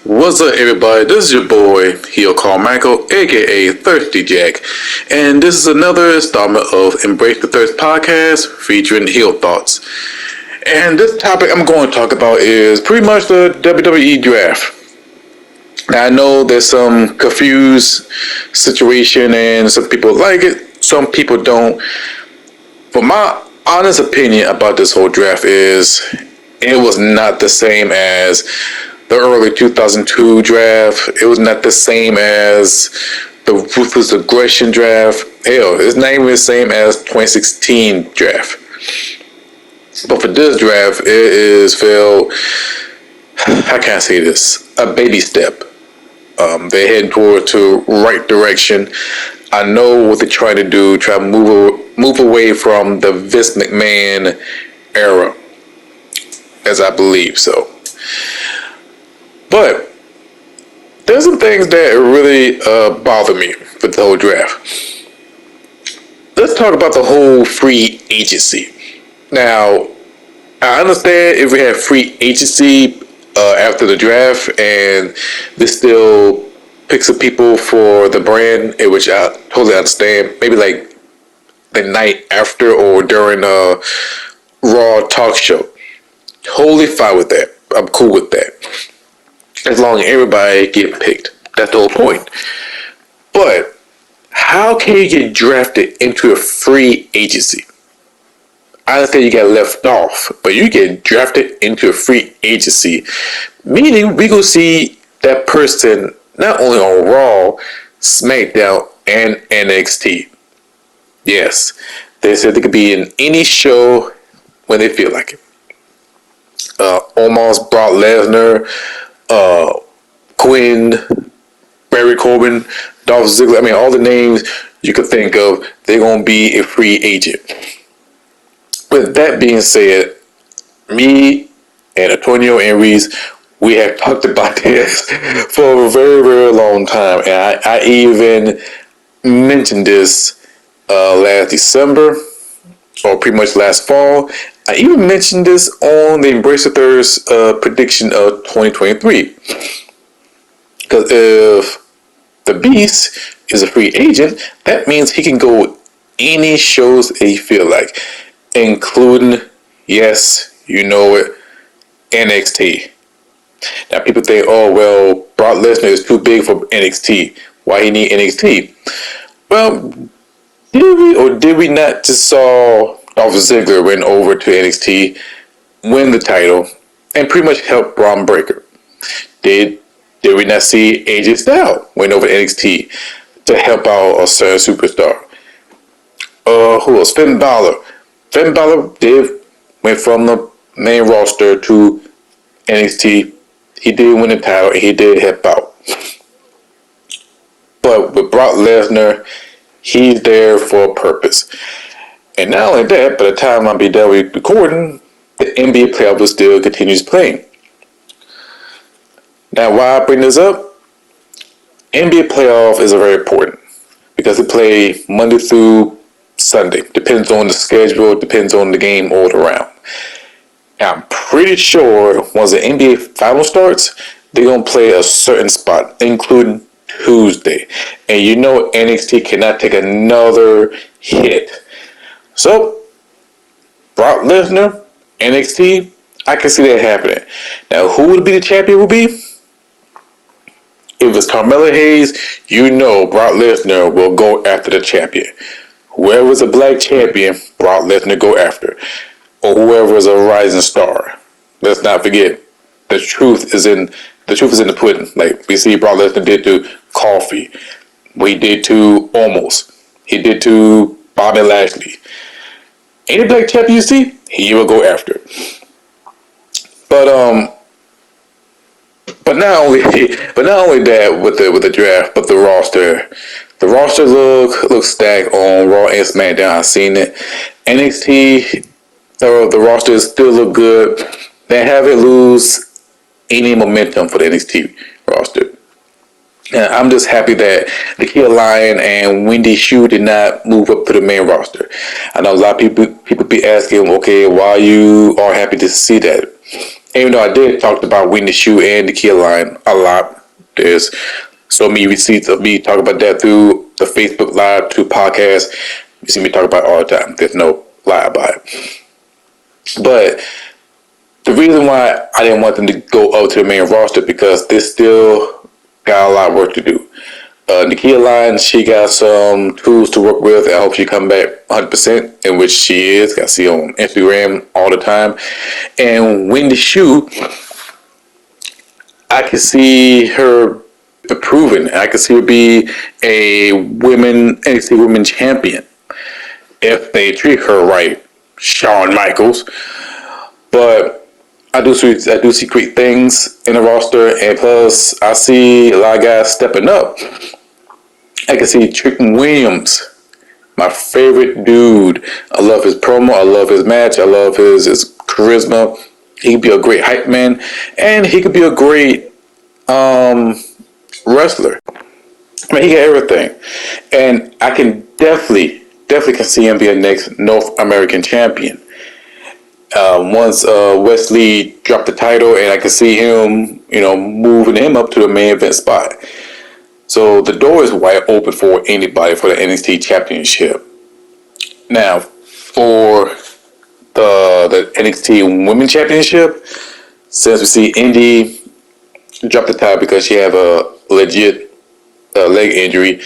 What's up, everybody? This is your boy, Heel Carmichael, aka Thirsty Jack, and this is another installment of Embrace the Thirst podcast featuring Heel Thoughts. And this topic I'm going to talk about is pretty much the WWE draft. Now, I know there's some confused situation, and some people like it, some people don't. But my honest opinion about this whole draft is it was not the same as the early 2002 draft. It was not the same as the Ruthless Aggression draft. Hell, it's not even the same as 2016 draft. But for this draft, it is felt, how can I say this? A baby step. They're heading toward to right direction. I know what they're trying to do, try to move away from the Vince McMahon era, as I believe so. But there's some things that really bother me with the whole draft. Let's talk about the whole free agency. Now, I understand if we have free agency after the draft and they still pick some people for the brand, which I totally understand. Maybe like the night after or during a Raw talk show. Totally fine with that. I'm cool with that. As long as everybody get picked. That's the whole point. But how can you get drafted into a free agency? I understand you got left off, but you get drafted into a free agency, meaning we gonna see that person not only on Raw, SmackDown, and NXT. Yes, they said they could be in any show when they feel like it. Omos, Brock Lesnar, Quinn, Barry Corbin, Dolph Ziggler. I mean, all the names you could think of, they're gonna be a free agent. With that being said, me and Antonio and Reese, we have talked about this for a very, very long time. And I even mentioned this last December, or pretty much last fall. I even mentioned this on the Embrace the Thirst prediction of 2023. Because if the Beast is a free agent, that means he can go any shows he feel like, including, yes, you know it, NXT. Now people think, oh well, Brock Lesnar is too big for NXT. Why he need NXT? Well, did we not just saw Dolph Ziggler went over to NXT, win the title, and pretty much help Braun Breaker? Did we not see AJ Styles went over to NXT to help out a certain superstar? Who else? Finn Balor. Finn Balor went from the main roster to NXT. He did win the title and he did help out. But with Brock Lesnar, he's there for a purpose. And not only that, by the time I'll be done with recording, the NBA playoff still continues playing. Now, why I bring this up? NBA playoff is very important because they play Monday through Sunday. Depends on the schedule, depends on the game all around. Now, I'm pretty sure once the NBA final starts, they're going to play a certain spot, including Tuesday. And you know NXT cannot take another hit. So, Brock Lesnar, NXT, I can see that happening. Now, who would be the champion will be? If it's Carmelo Hayes, you know Brock Lesnar will go after the champion. Whoever's a black champion, Brock Lesnar go after. Or whoever is a rising star. Let's not forget, the truth is in the pudding. Like we see Brock Lesnar did to Coffee. What he did to Omos. He did to Bobby Lashley. Any black champion you see, he will go after. But not only that with the draft, but the roster. The roster looks stacked on Raw and SmackDown. I've seen it. NXT, the roster still look good. They haven't lose any momentum for the NXT roster. And I'm just happy that Nikia Lyon and Wendy Xu did not move up to the main roster. I know a lot of people be asking, okay, why you are happy to see that? Even though I did talk about Wendy Shu and the Kia line a lot, there's so many receipts of me talking about that through the Facebook Live to podcast. You see me talk about it all the time. There's no lie about it. But the reason why I didn't want them to go up to the main roster because they still got a lot of work to do. Nakia Line, she got some tools to work with. I hope she come back 100%, in which she is. I see on Instagram all the time. And Wendy Shu, I can see her improving. I can see her be a NXT women champion if they treat her right. Shawn Michaels, but I do see great things in the roster, and plus I see a lot of guys stepping up. I can see Trick Williams, my favorite dude. I love his promo. I love his match. I love his charisma. He could be a great hype man, and he could be a great wrestler. I mean, he got everything, and I can definitely can see him be a next North American champion. Once Wesley dropped the title, and I can see him, moving him up to the main event spot. So the door is wide open for anybody for the NXT Championship. Now, for the NXT Women's Championship, since we see Indy drop the title because she have a legit leg injury,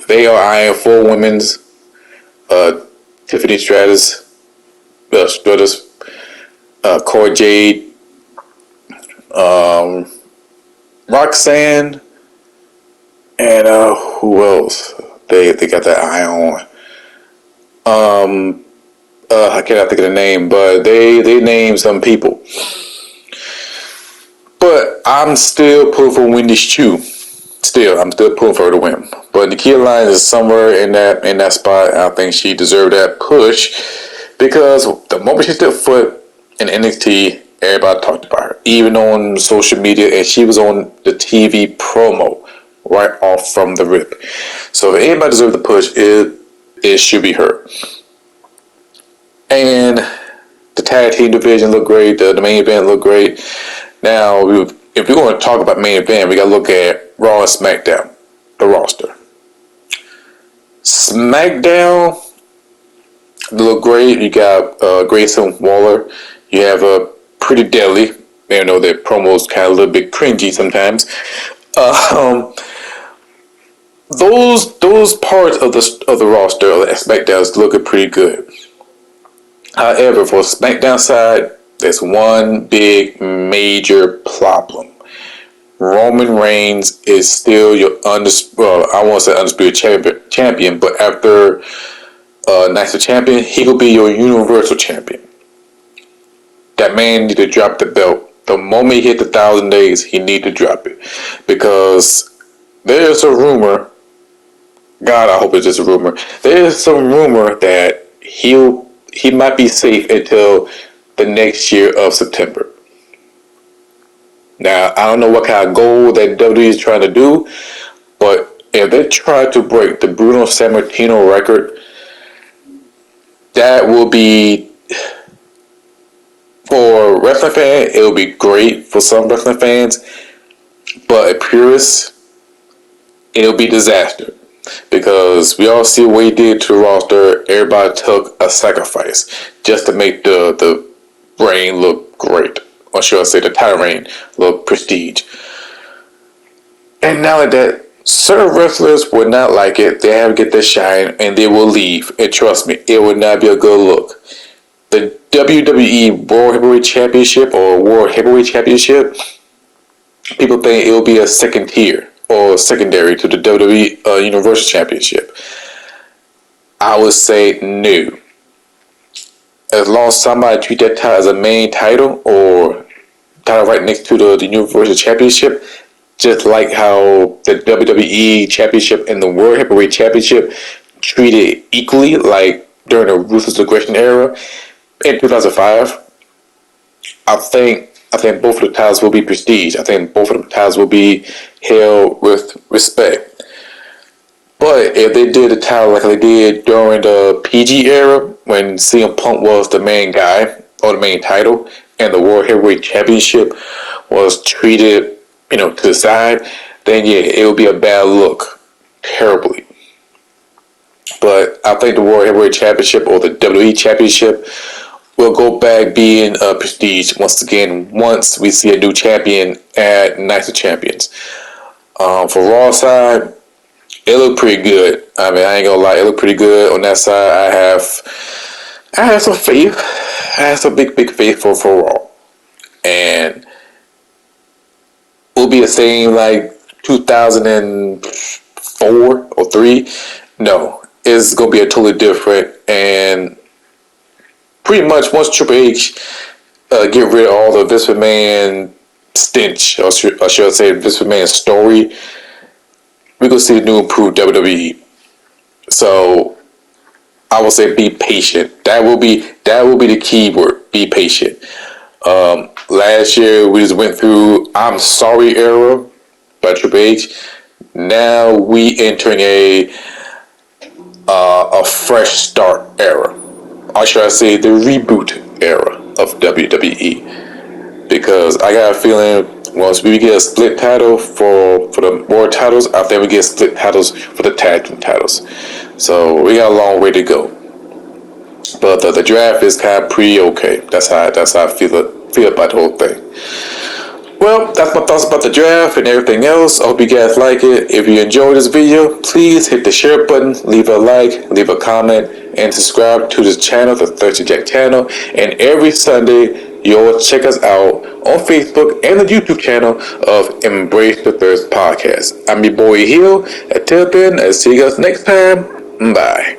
they are eyeing 4 women's. Tiffany Stratus, Cora Jade, Roxanne, and who else? They got that eye on. I cannot think of the name, but they named some people. But I'm still pulling for Wendy Shu. I'm still pulling for her to win. But Nakia Line is somewhere in that spot. I think she deserved that push because the moment she stepped foot in NXT, everybody talked about her, even on social media, and she was on the TV promo right off from the rip. So if anybody deserves the push, it should be her. And the tag team division looked great. The main event looked great. Now, if we're going to talk about main event, we got to look at Raw and SmackDown, the roster. SmackDown look great. You got Grayson Waller. You have Pretty Deadly. Even though their promos kind of a little bit cringy sometimes. Those parts of the roster of the SmackDown is looking pretty good. However, for SmackDown side, there's one big major problem. Roman Reigns is still your I won't say undisputed champion, but after Night of Champion, he will be your Universal Champion. That man need to drop the belt. The moment he hit the 1,000 days, he need to drop it. Because there's a rumor, God, I hope it's just a rumor, there's some rumor that he might be safe until the next year of September. Now, I don't know what kind of goal that WWE is trying to do, but if they try to break the Bruno Sammartino record, that will be, for wrestling fans, it will be great for some wrestling fans, but a purist, it'll be disaster. Because we all see what he did to the roster. Everybody took a sacrifice just to make the reign look great. Or should I say the title reign look prestige. And now that certain wrestlers would not like it, they have to get their shine and they will leave. And trust me, it would not be a good look. The WWE World Heavyweight Championship or World Heavyweight Championship, people think it will be a second tier or secondary to the WWE Universal Championship. I would say no. As long as somebody treat that title as a main title or title right next to the Universal Championship, just like how the WWE Championship and the World Heavyweight Championship treated equally, like during the Ruthless Aggression era in 2005, I think both of the titles will be prestige. I think both of the titles will be held with respect. But if they did the title like they did during the PG era, when CM Punk was the main guy, or the main title, and the World Heavyweight Championship was treated, to the side, then yeah, it would be a bad look, terribly. But I think the World Heavyweight Championship or the WWE Championship will go back being prestige once again once we see a new champion at Night of Champions. For Raw side, it looked pretty good. I mean, I ain't gonna lie, it looked pretty good on that side. I have some faith. I have some big faith for Raw, and will be the same like 2004 or three. No, it's gonna be a totally different, and pretty much once Triple H get rid of all the Vince McMahon stench, or should I say Vince McMahon story, we're gonna see the new improved WWE. So I will say be patient. That will be the key word. Be patient. Last year we just went through I'm Sorry era by Triple H. Now we entering a fresh start era. Or should I say the reboot era of WWE? Because I got a feeling once we get a split title for the world titles, I think we get split titles for the tag team titles. So we got a long way to go. But the draft is kind of pretty okay. That's how I feel about the whole thing. Well, that's my thoughts about the draft and everything else. I hope you guys like it. If you enjoyed this video, please hit the share button, leave a like, leave a comment, and subscribe to this channel, the Thirsty Jack channel. And every Sunday, you'll check us out on Facebook and the YouTube channel of Embrace the Thirst Podcast. I'm your boy Hill. Until then, I'll see you guys next time. Bye.